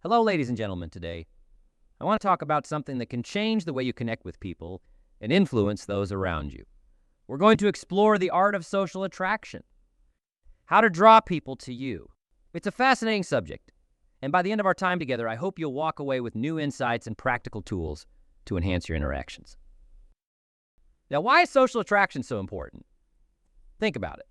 Hello, ladies and gentlemen. Today, I want to talk about something that can change the way you connect with people and influence those around you. We're going to explore the art of social attraction, how to draw people to you. It's a fascinating subject, and by the end of our time together, I hope you'll walk away with new insights and practical tools to enhance your interactions. Now, why is social attraction so important? Think about it.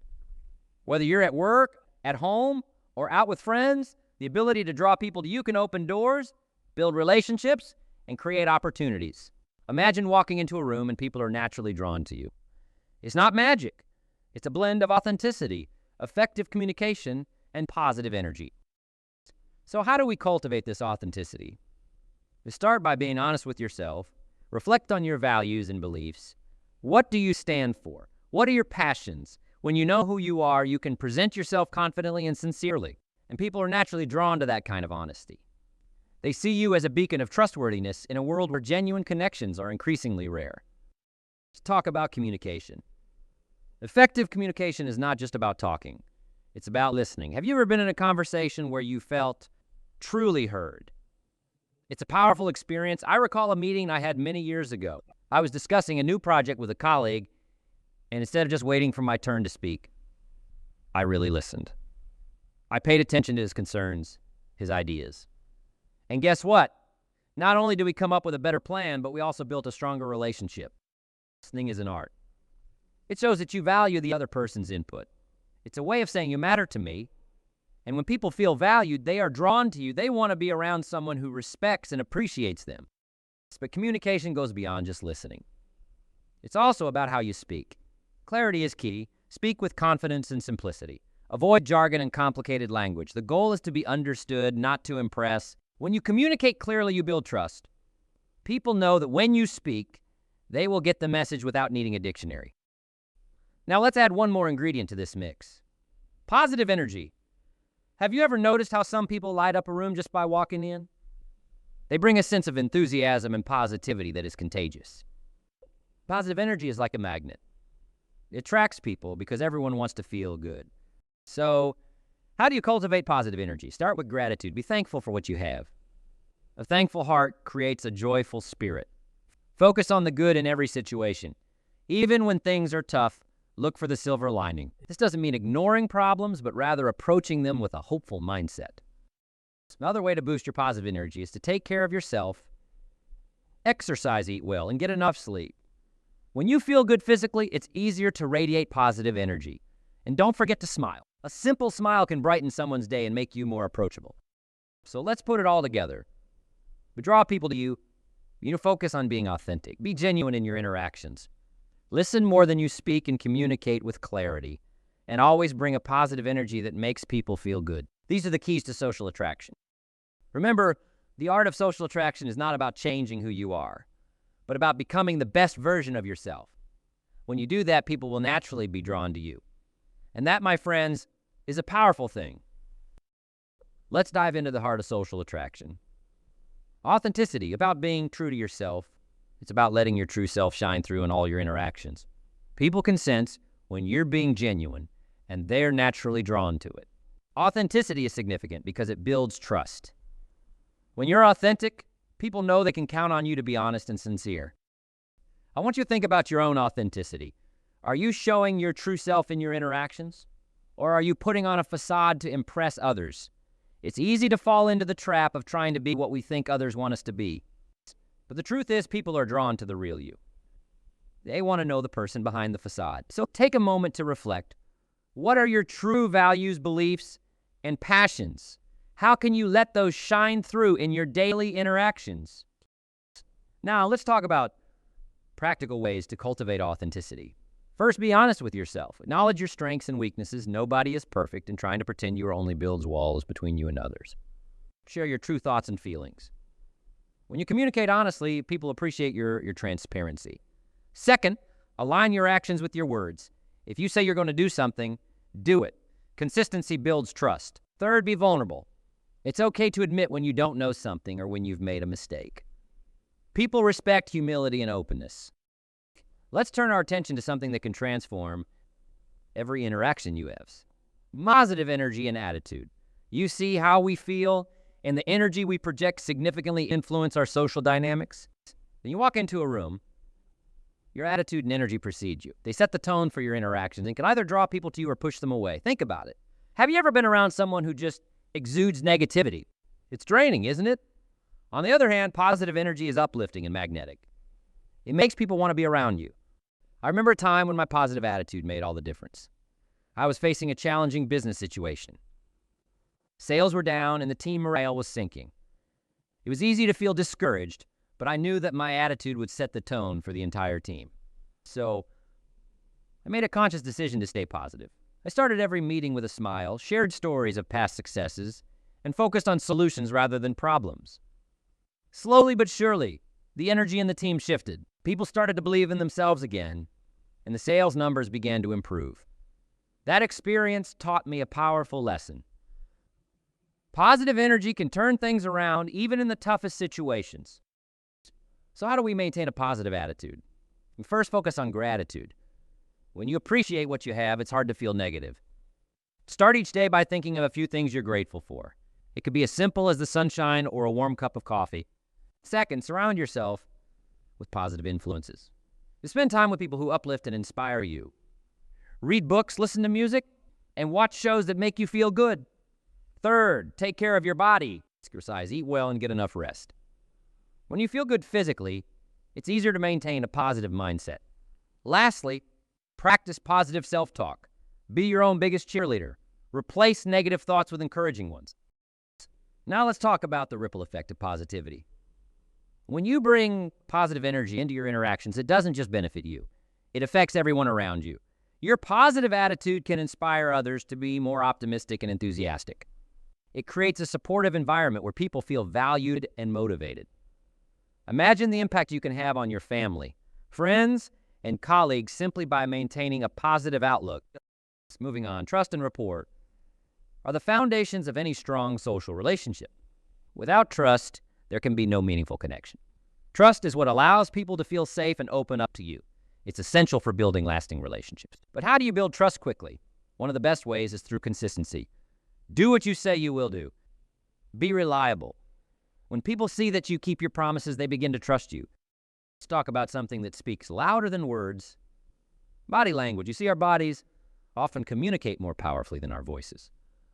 Whether you're at work, at home, or out with friends, the ability to draw people to you can open doors, build relationships, and create opportunities. Imagine walking into a room and people are naturally drawn to you. It's not magic. It's a blend of authenticity, effective communication, and positive energy. So how do we cultivate this authenticity? You start by being honest with yourself, reflect on your values and beliefs. What do you stand for? What are your passions? When you know who you are, you can present yourself confidently and sincerely, and people are naturally drawn to that kind of honesty. They see you as a beacon of trustworthiness in a world where genuine connections are increasingly rare. Let's talk about communication. Effective communication is not just about talking. It's about listening. Have you ever been in a conversation where you felt truly heard? It's a powerful experience. I recall a meeting I had many years ago. I was discussing a new project with a colleague, and instead of just waiting for my turn to speak, I really listened. I paid attention to his concerns, his ideas. And guess what? Not only did we come up with a better plan, but we also built a stronger relationship. Listening is an art. It shows that you value the other person's input. It's a way of saying you matter to me. And when people feel valued, they are drawn to you. They want to be around someone who respects and appreciates them. But communication goes beyond just listening. It's also about how you speak. Clarity is key. Speak with confidence and simplicity. Avoid jargon and complicated language. The goal is to be understood, not to impress. When you communicate clearly, you build trust. People know that when you speak, they will get the message without needing a dictionary. Now let's add one more ingredient to this mix. Positive energy. Have you ever noticed how some people light up a room just by walking in? They bring a sense of enthusiasm and positivity that is contagious. Positive energy is like a magnet. It attracts people because everyone wants to feel good. So, how do you cultivate positive energy? Start with gratitude. Be thankful for what you have. A thankful heart creates a joyful spirit. Focus on the good in every situation. Even when things are tough, look for the silver lining. This doesn't mean ignoring problems, but rather approaching them with a hopeful mindset. Another way to boost your positive energy is to take care of yourself, exercise, eat well, and get enough sleep. When you feel good physically, it's easier to radiate positive energy. And don't forget to smile. A simple smile can brighten someone's day and make you more approachable. So let's put it all together. We draw people to you. You focus on being authentic. Be genuine in your interactions. Listen more than you speak and communicate with clarity. And always bring a positive energy that makes people feel good. These are the keys to social attraction. Remember, the art of social attraction is not about changing who you are, but about becoming the best version of yourself. When you do that, people will naturally be drawn to you. And that, my friends, is a powerful thing. Let's dive into the heart of social attraction. Authenticity, about being true to yourself. It's about letting your true self shine through in all your interactions. People can sense when you're being genuine, and they're naturally drawn to it. Authenticity is significant because it builds trust. When you're authentic, people know they can count on you to be honest and sincere. I want you to think about your own authenticity. Are you showing your true self in your interactions? Or are you putting on a facade to impress others? It's easy to fall into the trap of trying to be what we think others want us to be. But the truth is, people are drawn to the real you. They want to know the person behind the facade. So take a moment to reflect. What are your true values, beliefs, and passions? How can you let those shine through in your daily interactions? Now, let's talk about practical ways to cultivate authenticity. First, be honest with yourself. Acknowledge your strengths and weaknesses. Nobody is perfect, and trying to pretend you are only builds walls between you and others. Share your true thoughts and feelings. When you communicate honestly, people appreciate your transparency. Second, align your actions with your words. If you say you're going to do something, do it. Consistency builds trust. Third, be vulnerable. It's okay to admit when you don't know something or when you've made a mistake. People respect humility and openness. Let's turn our attention to something that can transform every interaction you have. Positive energy and attitude. You see how we feel, and the energy we project significantly influence our social dynamics? When you walk into a room, your attitude and energy precede you. They set the tone for your interactions and can either draw people to you or push them away. Think about it. Have you ever been around someone who just exudes negativity? It's draining, isn't it? On the other hand, positive energy is uplifting and magnetic. It makes people want to be around you. I remember a time when my positive attitude made all the difference. I was facing a challenging business situation. Sales were down and the team morale was sinking. It was easy to feel discouraged, but I knew that my attitude would set the tone for the entire team. So I made a conscious decision to stay positive. I started every meeting with a smile, shared stories of past successes, and focused on solutions rather than problems. Slowly but surely, the energy in the team shifted. People started to believe in themselves again, and the sales numbers began to improve. That experience taught me a powerful lesson. Positive energy can turn things around even in the toughest situations. So how do we maintain a positive attitude? We first focus on gratitude. When you appreciate what you have, it's hard to feel negative. Start each day by thinking of a few things you're grateful for. It could be as simple as the sunshine or a warm cup of coffee. Second, surround yourself with positive influences. You spend time with people who uplift and inspire you. Read books, listen to music, and watch shows that make you feel good. Third, take care of your body. Exercise, eat well, and get enough rest. When you feel good physically, it's easier to maintain a positive mindset. Lastly, practice positive self-talk. Be your own biggest cheerleader. Replace negative thoughts with encouraging ones. Now let's talk about the ripple effect of positivity. When you bring positive energy into your interactions, it doesn't just benefit you. It affects everyone around you. Your positive attitude can inspire others to be more optimistic and enthusiastic. It creates a supportive environment where people feel valued and motivated. Imagine the impact you can have on your family, friends, and colleagues simply by maintaining a positive outlook. Moving on, trust and rapport are the foundations of any strong social relationship. Without trust, there can be no meaningful connection. Trust is what allows people to feel safe and open up to you. It's essential for building lasting relationships. But how do you build trust quickly? One of the best ways is through consistency. Do what you say you will do. Be reliable. When people see that you keep your promises, they begin to trust you. Let's talk about something that speaks louder than words. Body language. You see, our bodies often communicate more powerfully than our voices.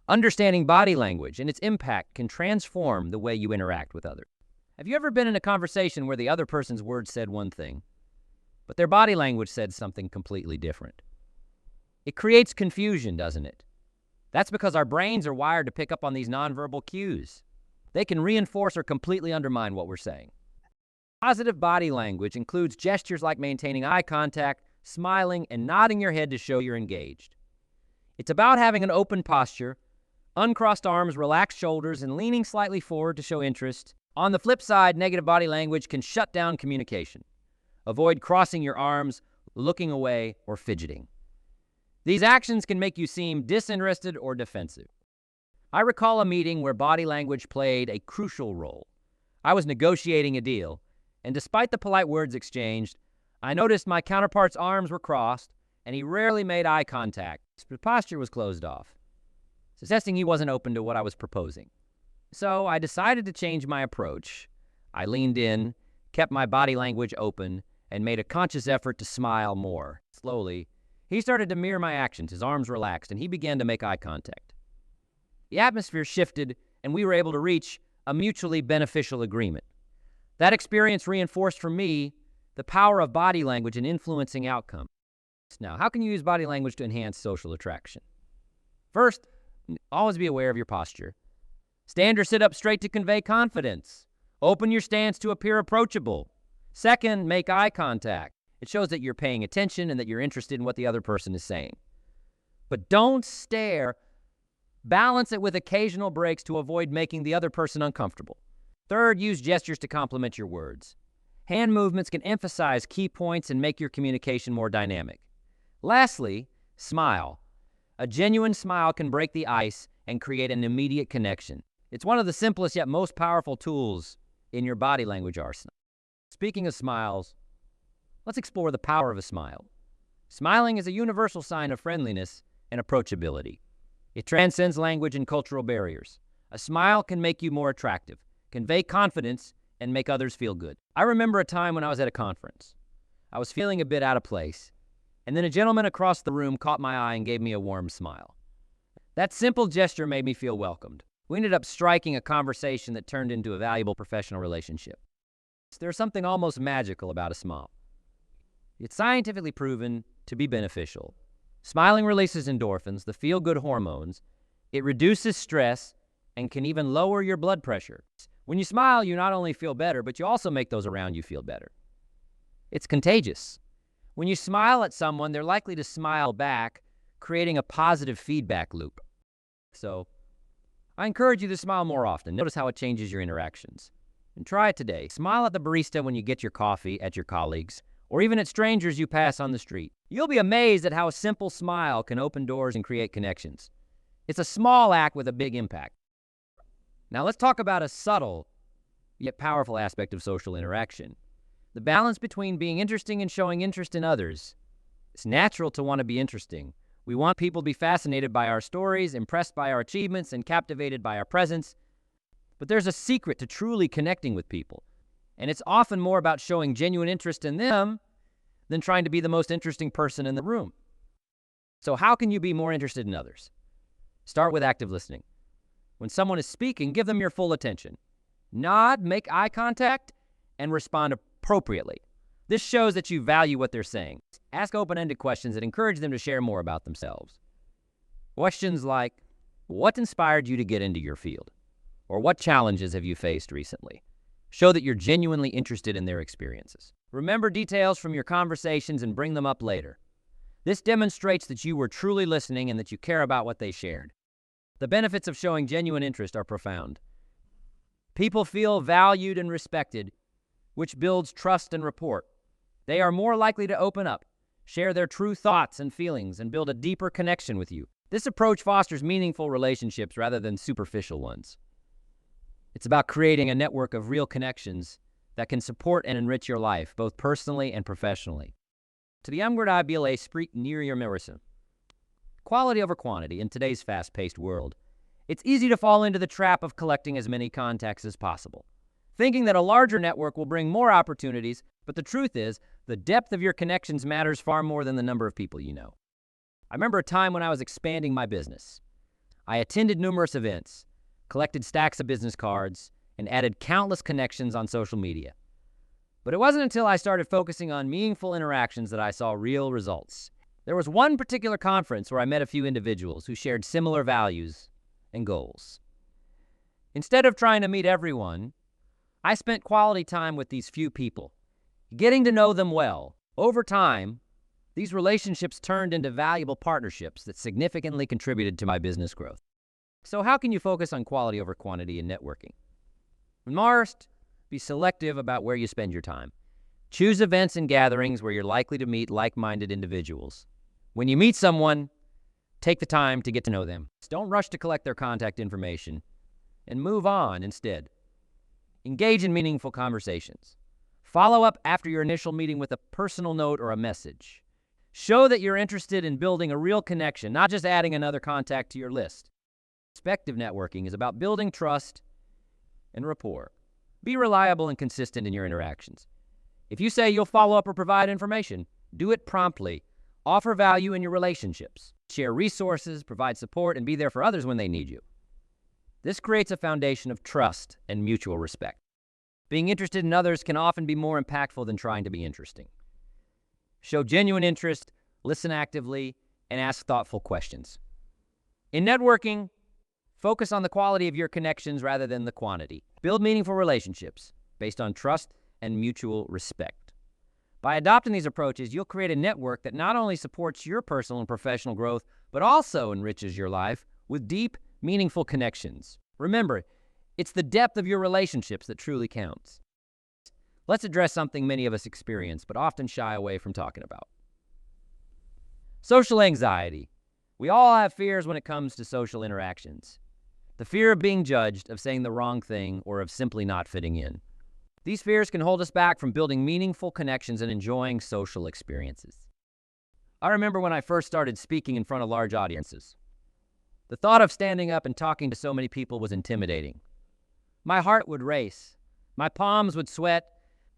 Understanding body language and its impact can transform the way you interact with others. Have you ever been in a conversation where the other person's words said one thing, but their body language said something completely different? It creates confusion, doesn't it? That's because our brains are wired to pick up on these nonverbal cues. They can reinforce or completely undermine what we're saying. Positive body language includes gestures like maintaining eye contact, smiling, and nodding your head to show you're engaged. It's about having an open posture, uncrossed arms, relaxed shoulders, and leaning slightly forward to show interest. On the flip side, negative body language can shut down communication. Avoid crossing your arms, looking away, or fidgeting. These actions can make you seem disinterested or defensive. I recall a meeting where body language played a crucial role. I was negotiating a deal, and despite the polite words exchanged, I noticed my counterpart's arms were crossed, and he rarely made eye contact. His posture was closed off, suggesting he wasn't open to what I was proposing. So I decided to change my approach. I leaned in, kept my body language open, and made a conscious effort to smile more. Slowly, he started to mirror my actions. His arms relaxed, and he began to make eye contact. The atmosphere shifted, and we were able to reach a mutually beneficial agreement. That experience reinforced for me the power of body language in influencing outcomes. Now, how can you use body language to enhance social attraction? First, always be aware of your posture. Stand or sit up straight to convey confidence. Open your stance to appear approachable. Second, make eye contact. It shows that you're paying attention and that you're interested in what the other person is saying. But don't stare. Balance it with occasional breaks to avoid making the other person uncomfortable. Third, use gestures to complement your words. Hand movements can emphasize key points and make your communication more dynamic. Lastly, smile. A genuine smile can break the ice and create an immediate connection. It's one of the simplest yet most powerful tools in your body language arsenal. Speaking of smiles, let's explore the power of a smile. Smiling is a universal sign of friendliness and approachability. It transcends language and cultural barriers. A smile can make you more attractive, convey confidence, and make others feel good. I remember a time when I was at a conference. I was feeling a bit out of place, and then a gentleman across the room caught my eye and gave me a warm smile. That simple gesture made me feel welcomed. We ended up striking a conversation that turned into a valuable professional relationship. There's something almost magical about a smile. It's scientifically proven to be beneficial. Smiling releases endorphins, the feel-good hormones. It reduces stress and can even lower your blood pressure. When you smile, you not only feel better, but you also make those around you feel better. It's contagious. When you smile at someone, they're likely to smile back, creating a positive feedback loop. So, I encourage you to smile more often. Notice how it changes your interactions. And try it today. Smile at the barista when you get your coffee, at your colleagues, or even at strangers you pass on the street. You'll be amazed at how a simple smile can open doors and create connections. It's a small act with a big impact. Now let's talk about a subtle yet powerful aspect of social interaction. The balance between being interesting and showing interest in others. It's natural to want to be interesting. We want people to be fascinated by our stories, impressed by our achievements, and captivated by our presence. But there's a secret to truly connecting with people. And it's often more about showing genuine interest in them than trying to be the most interesting person in the room. So how can you be more interested in others? Start with active listening. When someone is speaking, give them your full attention. Nod, make eye contact, and respond appropriately. This shows that you value what they're saying. Ask open-ended questions that encourage them to share more about themselves. Questions like, what inspired you to get into your field? Or what challenges have you faced recently? Show that you're genuinely interested in their experiences. Remember details from your conversations and bring them up later. This demonstrates that you were truly listening and that you care about what they shared. The benefits of showing genuine interest are profound. People feel valued and respected, which builds trust and rapport. They are more likely to open up, share their true thoughts and feelings, and build a deeper connection with you. This approach fosters meaningful relationships rather than superficial ones. It's about creating a network of real connections that can support and enrich your life, both personally and professionally. To the amgradabile spree near your mirror. Quality over quantity in today's fast-paced world. It's easy to fall into the trap of collecting as many contacts as possible, thinking that a larger network will bring more opportunities, but the truth is, the depth of your connections matters far more than the number of people you know. I remember a time when I was expanding my business. I attended numerous events, collected stacks of business cards, and added countless connections on social media. But it wasn't until I started focusing on meaningful interactions that I saw real results. There was one particular conference where I met a few individuals who shared similar values and goals. Instead of trying to meet everyone, I spent quality time with these few people, getting to know them well. Over time, these relationships turned into valuable partnerships that significantly contributed to my business growth. So how can you focus on quality over quantity in networking? First, be selective about where you spend your time. Choose events and gatherings where you're likely to meet like-minded individuals. When you meet someone, take the time to get to know them. Don't rush to collect their contact information, and move on instead. Engage in meaningful conversations. Follow up after your initial meeting with a personal note or a message. Show that you're interested in building a real connection, not just adding another contact to your list. Effective networking is about building trust and rapport. Be reliable and consistent in your interactions. If you say you'll follow up or provide information, do it promptly. Offer value in your relationships. Share resources, provide support, and be there for others when they need you. This creates a foundation of trust and mutual respect. Being interested in others can often be more impactful than trying to be interesting. Show genuine interest, listen actively, and ask thoughtful questions. In networking, focus on the quality of your connections rather than the quantity. Build meaningful relationships based on trust and mutual respect. By adopting these approaches, you'll create a network that not only supports your personal and professional growth, but also enriches your life with deep, meaningful connections. Remember, it's the depth of your relationships that truly counts. Let's address something many of us experience, but often shy away from talking about. Social anxiety. We all have fears when it comes to social interactions. The fear of being judged, of saying the wrong thing, or of simply not fitting in. These fears can hold us back from building meaningful connections and enjoying social experiences. I remember when I first started speaking in front of large audiences. The thought of standing up and talking to so many people was intimidating. My heart would race, my palms would sweat,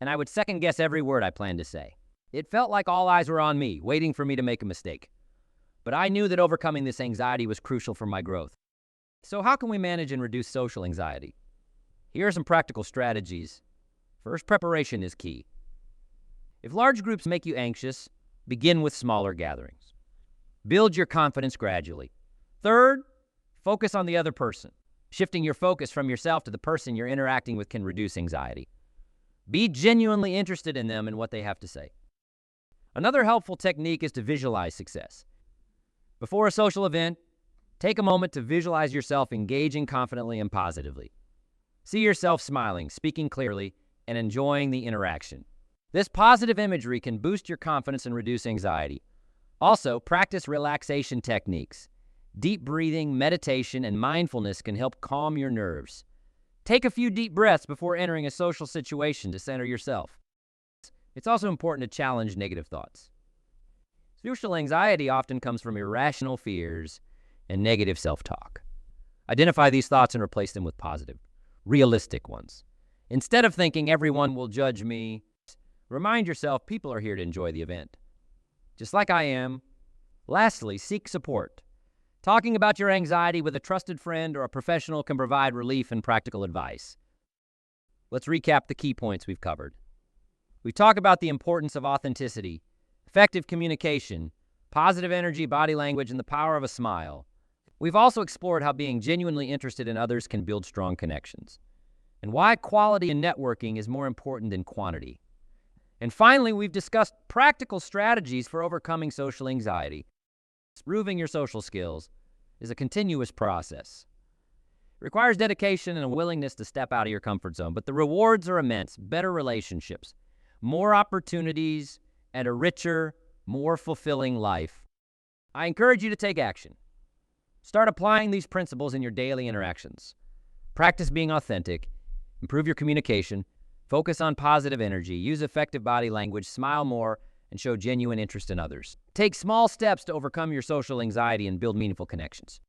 and I would second-guess every word I planned to say. It felt like all eyes were on me, waiting for me to make a mistake. But I knew that overcoming this anxiety was crucial for my growth. So how can we manage and reduce social anxiety? Here are some practical strategies. First, preparation is key. If large groups make you anxious, begin with smaller gatherings. Build your confidence gradually. Third, focus on the other person. Shifting your focus from yourself to the person you're interacting with can reduce anxiety. Be genuinely interested in them and what they have to say. Another helpful technique is to visualize success. Before a social event, take a moment to visualize yourself engaging confidently and positively. See yourself smiling, speaking clearly, and enjoying the interaction. This positive imagery can boost your confidence and reduce anxiety. Also, practice relaxation techniques. Deep breathing, meditation, and mindfulness can help calm your nerves. Take a few deep breaths before entering a social situation to center yourself. It's also important to challenge negative thoughts. Social anxiety often comes from irrational fears and negative self-talk. Identify these thoughts and replace them with positive, realistic ones. Instead of thinking everyone will judge me, remind yourself people are here to enjoy the event, just like I am. Lastly, seek support. Talking about your anxiety with a trusted friend or a professional can provide relief and practical advice. Let's recap the key points we've covered. We talk about the importance of authenticity, effective communication, positive energy, body language, and the power of a smile. We've also explored how being genuinely interested in others can build strong connections, and why quality in networking is more important than quantity. And finally, we've discussed practical strategies for overcoming social anxiety. Improving your social skills is a continuous process. It requires dedication and a willingness to step out of your comfort zone, but the rewards are immense. Better relationships, more opportunities, and a richer, more fulfilling life. I encourage you to take action. Start applying these principles in your daily interactions. Practice being authentic, improve your communication, focus on positive energy, use effective body language, smile more, and show genuine interest in others. Take small steps to overcome your social anxiety and build meaningful connections.